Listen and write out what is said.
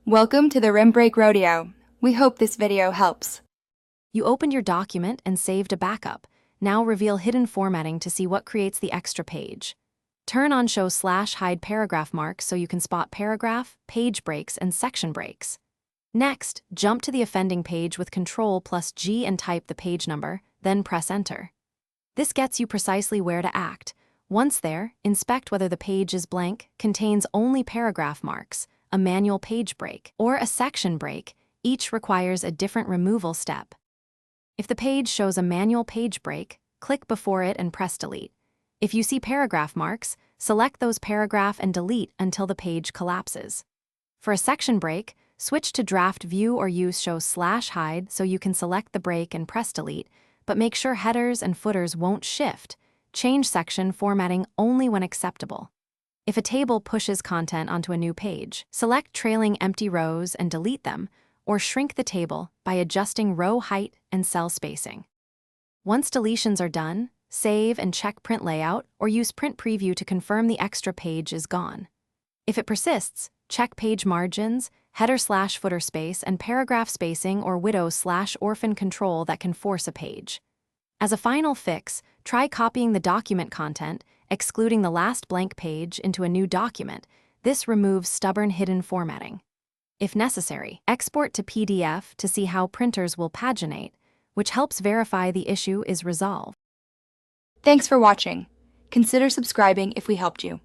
Welcome to the Rim Break Rodeo. We hope this video helps. You opened your document and saved a backup. Now reveal hidden formatting to see what creates the extra page. Turn on Show /Hide Paragraph Marks so you can spot paragraph, page breaks, and section breaks. Next, jump to the offending page with Ctrl+G and type the page number, then press Enter. This gets you precisely where to act. Once there, inspect whether the page is blank, contains only paragraph marks, a manual page break, or a section break. Each requires a different removal step. If the page shows a manual page break, click before it and press Delete. If you see paragraph marks, select those paragraph and delete until the page collapses. For a section break, switch to Draft View or use Show /Hide so you can select the break and press Delete, but make sure headers and footers won't shift. Change section formatting only when acceptable. If a table pushes content onto a new page, select trailing empty rows and delete them, or shrink the table by adjusting row height and cell spacing. Once deletions are done, save and check print layout or use print preview to confirm the extra page is gone. If it persists, check page margins, header/footer space, and paragraph spacing or widow/orphan control that can force a page. As a final fix, try copying the document content, excluding the last blank page, into a new document. This removes stubborn hidden formatting. If necessary, export to PDF to see how printers will paginate, which helps verify the issue is resolved. Thanks for watching. Consider subscribing if we helped you.